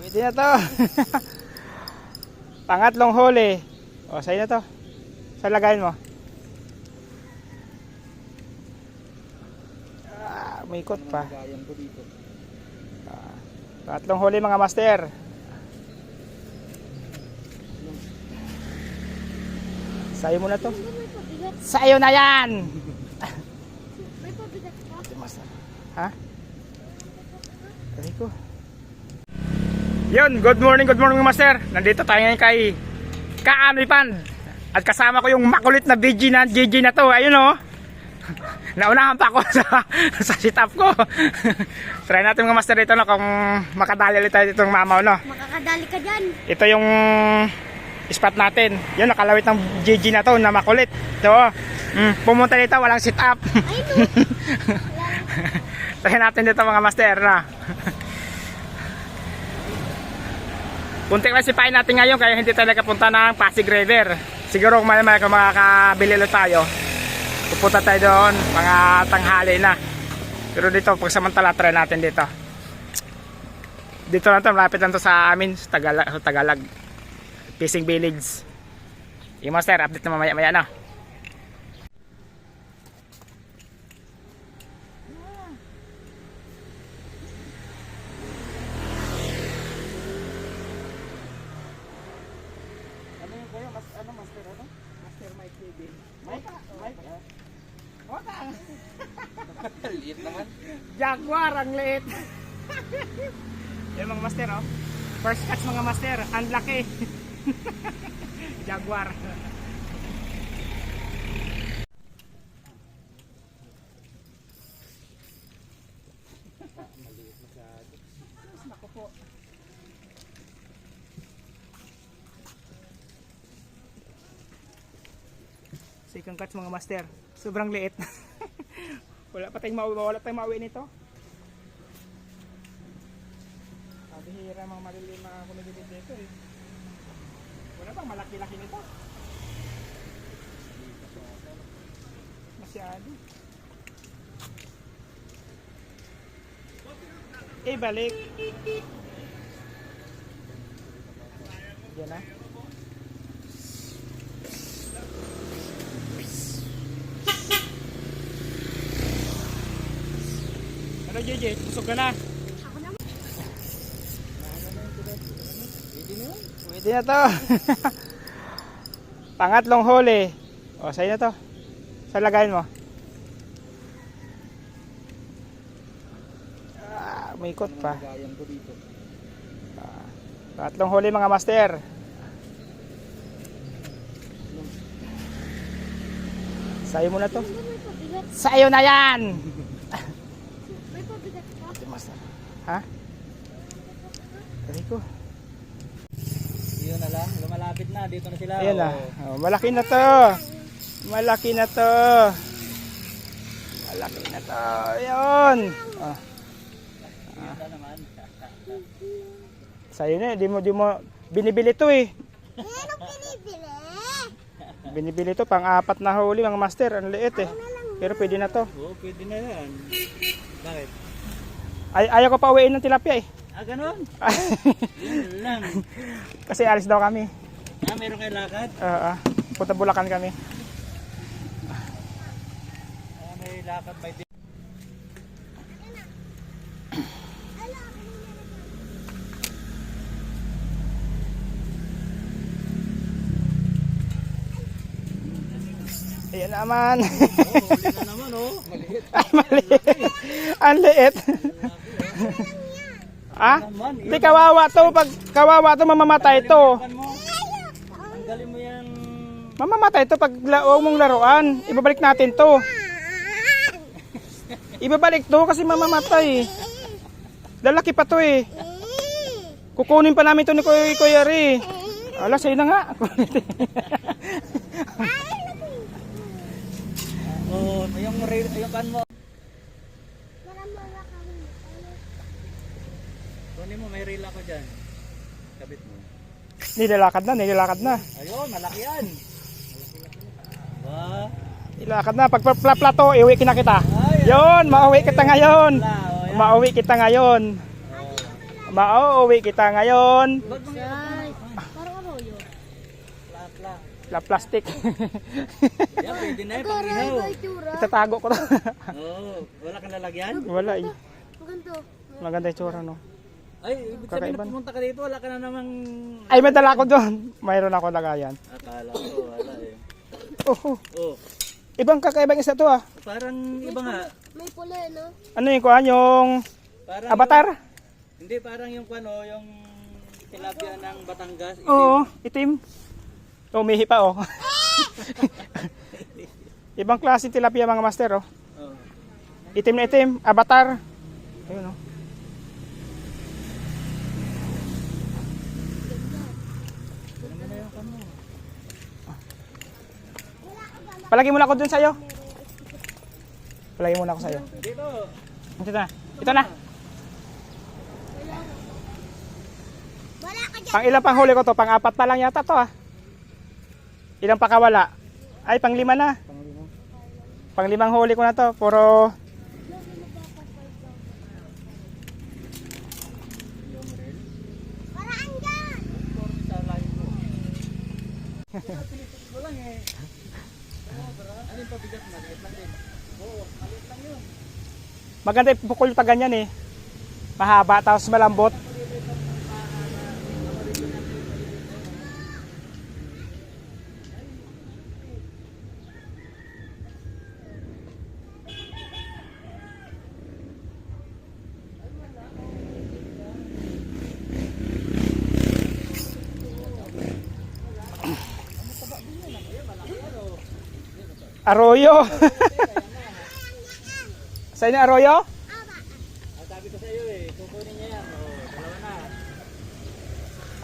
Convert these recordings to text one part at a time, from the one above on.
Pwede na to. Pangatlong huli. O, sa'yo na to. Saan lagayin mo? May ikot pa. Pangatlong huli mga master. Sa'yo muna to. Sa'yo na yan! May pabigat ka? Ha? Aray ko. Yun, good morning mga master. Nandito tayo ngayon kay Kaanoy Pond. At kasama ko yung makulit na BG na to. Ayun o. Naunahan pa ako sa sit-up ko. Try natin mga master dito no, kung makadali ulit tayo ditong mamaw no. Makakadali ka dyan. Ito yung spot natin. Yun, nakalawit ng GG na to na makulit. So, pumunta dito, walang sit-up. Ay no. Try natin dito mga master na. Punti klasipain natin ngayon kaya hindi tayo nakapunta ng Pasig River. Siguro kung may makakabili ulit tayo, pupunta tayo doon mga tanghali na. Pero dito pagsamantala try natin dito. Dito lang to, malapit lang to sa amin sa Tagalog Fishing Village. Yung master, update na mamaya-maya na. Master Mike TV. Mike? Watang. Liit naman. Jaguar ang liit. Yung mga master oh. First catch mga master, ang laki. Jaguar. Naku po. Second catch mga master. Sobrang liit. Wala tayong mauwi nito. Bihira mga malilim mga kumigilid dito eh. Wala bang malaki-laki nito? Masyado. Balik. Yan na. Ano JJ? Busog ka na? Pwede na to. Pangatlong huli. O, sa'yo na to. Saan lagayin mo? May ikot pa. Pangatlong huli mga master. Sa'yo muna to. May pabigat. Sa'yo na yan! May pabigat ka? Ha? Aray ko. Yun na lang, lumalapit na, dito na sila. Ayan na. Oh, malaki na to. Malaki na to. Malaki na to. Ayun. Oh. Naman. Sa'yo na, di mo binibili to eh. Anong pinibili? Binibili to pang-apat na huli mga master. Ang liit eh. Pero pwede na to. Oo, pwede na yan. Bakit? Ayaw ko pa uwiin ng tilapia eh. Ah, ganun? Yun lang. Kasi alis daw kami. Meron kayo lakad? Punta Bulacan kami. May lakad by day. Ayan naman. Huli na naman maliit. Ay, maliit. Ang liit. Ah? Hindi kawawa to. Pag kawawa to, mamamatay to. Tanggalin mo yan. Mamamatay to pag huwag mong laruan. Ibabalik natin to. Ibabalik to kasi mamamatay. Lalaki pa to eh. Kukunin pa namin to ni Kuya Ri. Ala, sa'yo na nga. Oo, yung kan mo. Kunin mo, may reel ako dyan. Kabit mo. Nilalakad na. Ayun, malaki yan. Ba? Nilalakad na. Pag plato, iuwi kita. Yun, mauwi kita ngayon. Mauwi kita ngayon. Mauuwi kita ngayon. Wag mong Ay, parang arroyo. Pla. La plastic. Yan, pwede na yun. Aray, Pang-ihaw. may tsura. Itatago ko to. Oo. Wala kang lalagyan? Wala eh. Maganda. Maganda yung tsura, no? Ay, ibig sabihin Kakaiba. na pumunta ka dito, wala ka na namang... Ay, may dala ko doon. Mayroon ako lagayan. Akala ko, wala eh. Oh, Oh, ibang kakaibang isa to ah. parang iba nga. May pula, no? Ano yung kuhan? Yung Parang avatar? Hindi, parang yung ano, yung tilapia ng Batangas. itim. Oo, itim. Umihi pa oh. Ibang klase tilapia mga master oh. Oh. Itim na itim, avatar. Ayun oh. Palagi muna ako dun sa'yo. Palagi muna ako sa'yo. Dito. Ito na. Ito na. Wala ka dyan. Pang ilang pang huli ko to? Pang apat pa lang yata to ah. Ilang pa kawala? Ay, pang lima na. Pang limang huli ko na to. Puro Wala andyan. Wala eh. Ano yung pabigat? Maliit lang din. Oo, maliit lang yun. maganda yung bukol pa ganyan eh. Mahaba tapos malambot. Arroyo. Sa inyo arroyo? Ang sabi ko sa iyo eh, kukunin niya yan. Oo, dalawa na.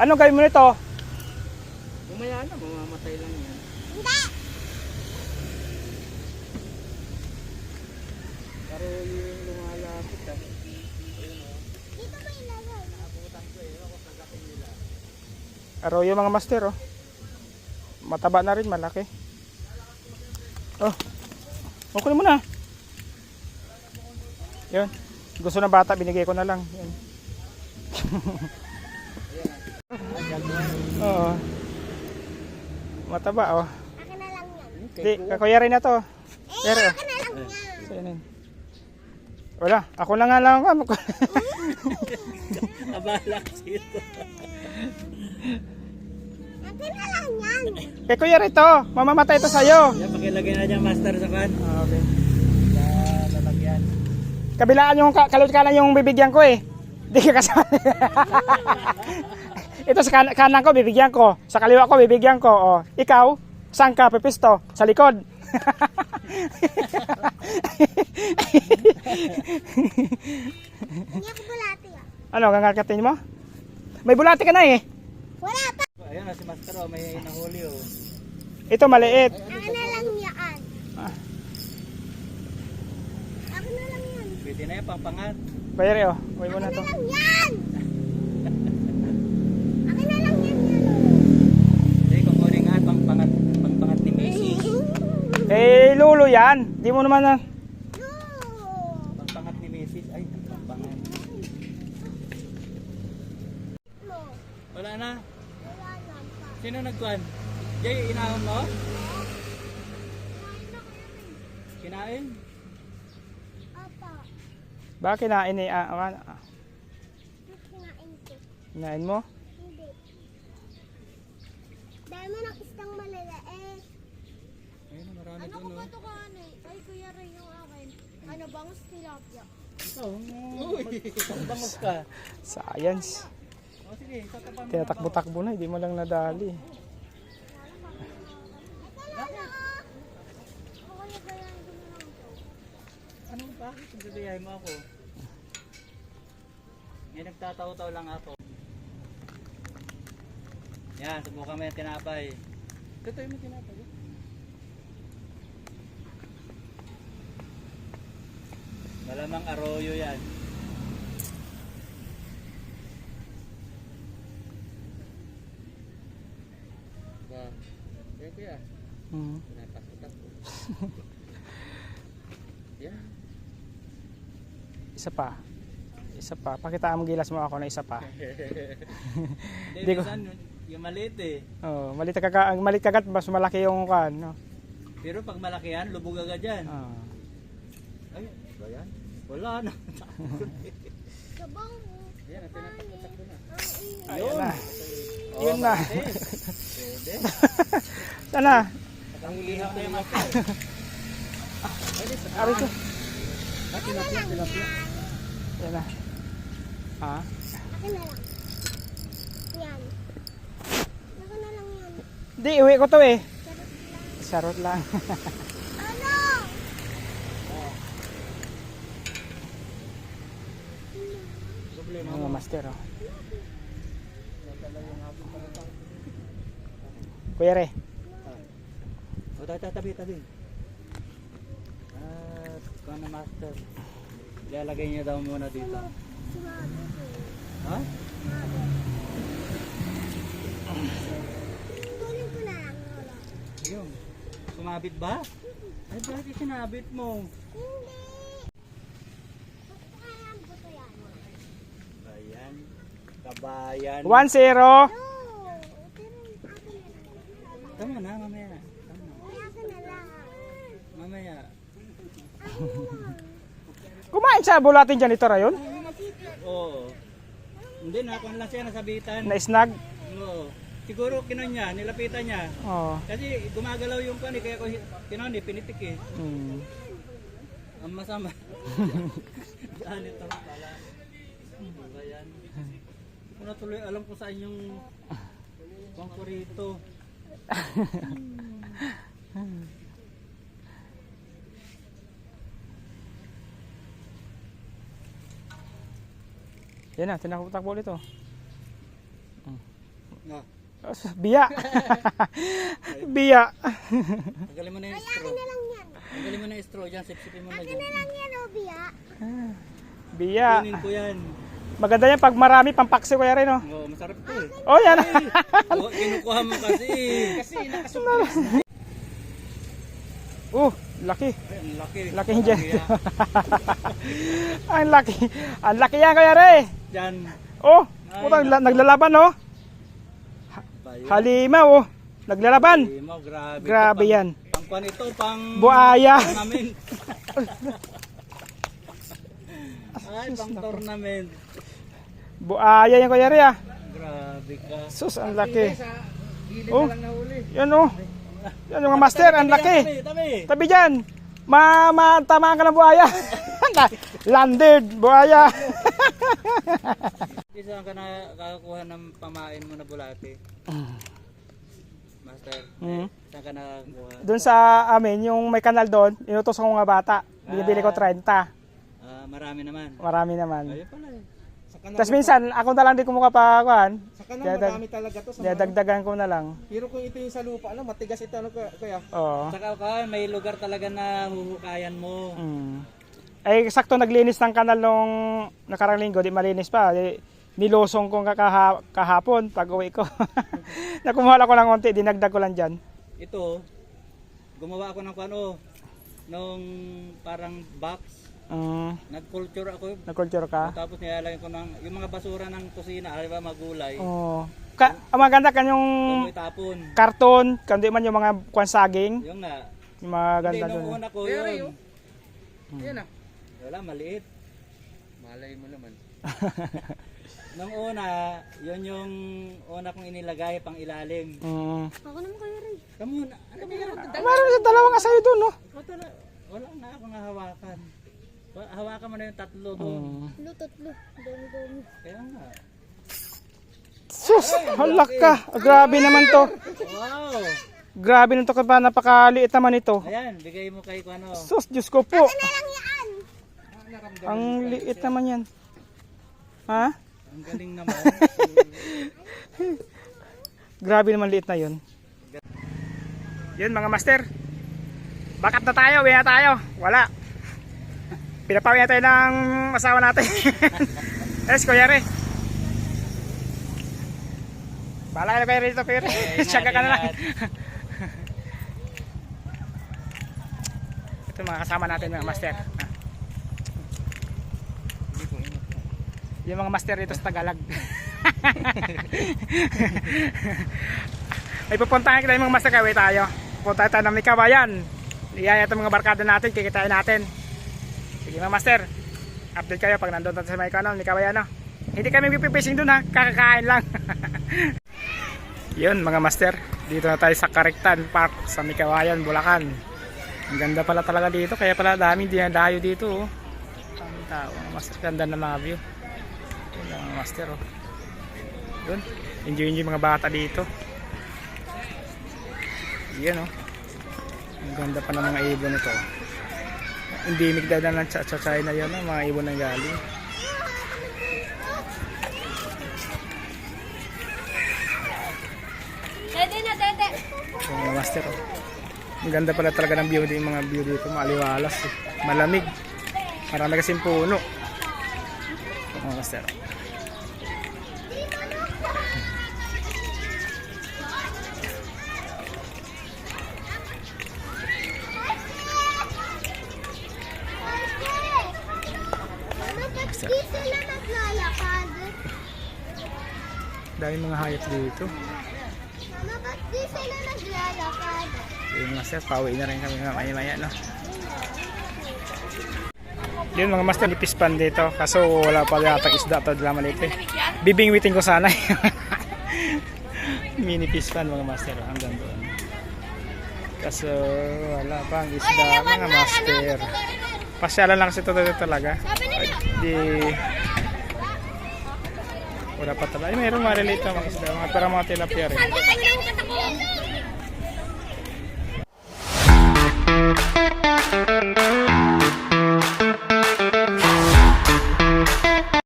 Anong gawin mo nito? Bumaya na, mamamatay lang yan. Hindi. Pero yung lumalapit ah. Dito mo ilagay. Arroyo mga master oh. Mataba na rin, malaki. Oh. Kunin mo na. Yun. Gusto ng bata, binigay ko na lang. Yun. Oo. Mataba oh. Akin na lang yan. Di, kakuya rin na to. Pero, Akin na lang yan. so, yun. Wala, ako na nga lang. Abala dito. Akin na lang yan. Kay kuya rin to. Mamamatay to sa'yo. Yan, pakilagay na dyan master sa kan. Okay. Sa lalagyan. Kabilaan yung kalot kanan yung bibigyan ko eh. Hindi ka kasali. Ito sa kanan ko bibigyan ko. Sa kaliwa ko bibigyan ko. Oh. Ikaw, saan ka pipisto? Sa likod. Hindi ako bulati ah. Ano, gangakatin mo? May bulati ka na eh. Wala pa. Ayan na si master oh, may nahuli oh. Ito maliit. Akin na lang yan. Ah, Akin na lang yan. Pwede na yan, pangpangat. bayari oh. Uwi mo na Akin to. na lang yan. Akin na lang yan. Hindi, kukunin nga, pangpangat ni Macy. Eh, lulo yan. Di mo naman na. Pangpangat ni Macy. Ay, pangpangat. Wala na. Sino nagkuhan? Jay, inahon mo? Kinain? Bakit na ini Kinain ko. Kinain mo? Hindi. Dahil mo ng isang malalaet. Ayun, marami Ano doon ko oh. ba ito kaanay? Ay, kuya rin yung akin. Ano, bangus tilapia. Ikaw, bangus ka. Science. O sige, tatapan mo. Tinatakbo-takbo na, hindi mo lang nadali. Ano ba? Pagdadayahin mo ako. Ngayon nagtataw-taw lang ako. Yan, subukan mo yung tinapay. Tutoy mo tinapay. Malamang arroyo yan. Ba, kuya. Hmm. Pinatakot-takot. Yan. Isa pa. Isa pa. Pakita mo gilas mo ako na isa pa. Hindi, Di ko- minsan yung maliit eh. Oh, malit kagat mas malaki yung kan, no. Pero pag malaki yan, lubog agad yan. Ah. Ay, ba yan? Wala na. Kabang. Yan, ang tinatakot ko na. Ayun na. Oh, Yun na. Pwede. Sana. Ang lihaw na yung master. Ari ko. Tilapia, tilapia. Yan na. Ha? Akin na lang. Yan. Akin na lang yan. Di, uwi ko to eh. Sarap lang. Sarot lang. Ano? Problema Mga master, oh. Kuya Re. O, tabi. Kung na master. Ilalagay niya daw muna dito. Sumabi ko. Ha? Kunin ko na lang. Lola. Yung. Sumabit ba? Ay, bakit sinabit mo? Hindi. Kaya ko to yan. Ayan. Kabayan. 1-0. No. Pero akin na lang. Tama na, mamaya. Tama na. Ay, akin na lang. Mamaya. Kumain sa bulatin dyan ito rayon? Oo. Hindi, nakuha lang siya nasabitan. Na-snag? Oo. Siguro kinon niya, nilapitan niya. Oo. Kasi gumagalaw yung kani, kaya ko kinon pinitik eh. Hmm. Ang masama. Saan ito pala? Ayan. Hindi ko na tuloy alam kung saan yung bangko rito. Yan na, tinakbo ulit oh. No. Biya. Biya. Tanggalin mo na yung straw. Akin na lang yan. Tanggalin mo na yung straw dyan, sipsipin mo na Akin dyan. na lang yan, Obia. Biya. Kunin ko yan. Maganda yan pag marami pampaksi kuya rin oh. Oo, masarap to eh. Oh, yan. Oo, kinukuha mo kasi eh. Kasi nakasupres. Laki. Ay, ang laki. Laki dyan. Kaya, Ang laki. Ang laki yan kuya rin. Dyan. Oh, putang naglalaban oh. Bayo. Halima oh. Naglalaban. Hindi mo, grabe. Grabe Ito, yan. Pang kwan ito, pang... Buaya. Tournament. Ay, pang tournament. Buaya yan kuya rin ah. Grabe ka. Sus, ang laki. Gilid Oh. na lang nahuli. Yan oh. Yan yung mga master, ang laki. Tabi. Tabi dyan. Tamaan ka ng buhaya. Landed, buhaya. Hindi saan ka nakakuha ng pamain mo na bulate? Master, Mhm. saan ka nakakuha? Doon sa amin, yung may kanal doon, inutos ko mga bata. Binibili ko 30. Marami naman. Marami naman. Ayun pala eh. Sa kanal, Tapos minsan, ako na lang din kumuha pa kuhan. sa kanal madami talaga to. Sa mga, Dagdagan ko na lang. pero kung ito yung sa lupa, ano, matigas ito, ano, kaya. Oo. Saka ka, may lugar talaga na huhukayan mo. Mm. Ay, sakto naglinis ng kanal nung nakarang linggo, di malinis pa. Di, nilosong ko kahapon pag uwi ko. Nakumuha ko lang konti, dinagdag ko lang dyan. Ito, gumawa ako ng ano, nung parang box. Nag-culture ako. Nag-culture ka? Tapos nilalagay ko ng, yung mga basura ng kusina, alam ba, magulay. Oo. Ang maganda kan yung Ito mo itapon. karton, kundi man yung mga saging. Yung nga. Yung mga Hindi, ganda nung doon. una ko yun. Yan ah. Wala, maliit. Malay mo naman. Nung una, yun yung una kong inilagay pang ilalim. Ako naman kayo rin. Kamu na, ano ba yan? Meron sa dalawang asayo doon, no? Wala na akong hawakan. Hawakan mo na yung tatlo doon. Tatlo. Dami. Kaya nga. Sus, halak ka. Grabe naman to. Wow! Grabe naman to, kaya napakaliit naman ito. Ayan, bigay mo kay ano. Sus, Diyos ko po. Akin na lang yan. Ang liit naman yan. Ha? Ang galing naman. Grabe naman liit na yun. Yun mga master. Back up na tayo, uwi na tayo. Wala. Pinapawi na tayo ng asawa natin. Yes, Kuya Re. Bahala ka na kayo rito, Kuya Re. Siyaga ka na lang. Ito mga kasama natin mga master. Yung mga master dito sa Tagalog. May pupuntahan kita yung mga master, kaway tayo. Pupunta tayo ng Mikawayan. Iyaya itong mga barkada natin, kikitain natin. Sige mga master, update kayo pag nandun tayo sa Mikawayan, no? Hindi kami pipishing dun, ha, kakakain lang. Yun mga master, dito na tayo sa Karektan Park sa Mikawayan, Bulacan. Ang ganda pala talaga dito, kaya pala daming dinadayo dito, oh. Daming tao, mga master, ganda na mga view. Yun lang mga master, oh. Yun, enjoy mga bata dito. Yan, oh. Ang ganda pa ng mga ibon ito. Hindi migdada ng China yun, oh. Mga ibon ng galing. Dede na, dede. So, mga master, oh. Ang ganda pala talaga ng view dito, mga view dito, maliwalas, eh. Malamig. Marami kasing puno. So, mga master. Ano ba't di sila naglalakad? Dahil mga hayop dito. Ano ba't di sila naglalakad? So, yung master, pauwi na rin kami maya-maya, no? Yun mga master, nipis pan dito. Kaso wala pa yata isda ito, dila maliit, eh. Bibingwitin ko sana. Mini fish pan mga master, hanggang doon. Kaso wala pang isda mga master. Pasyalan lang kasi ito talaga. Di wala pa talaga. Ay, mayroong maliliit na mga isda, mga, para mga tilapia rin. Sabi ko,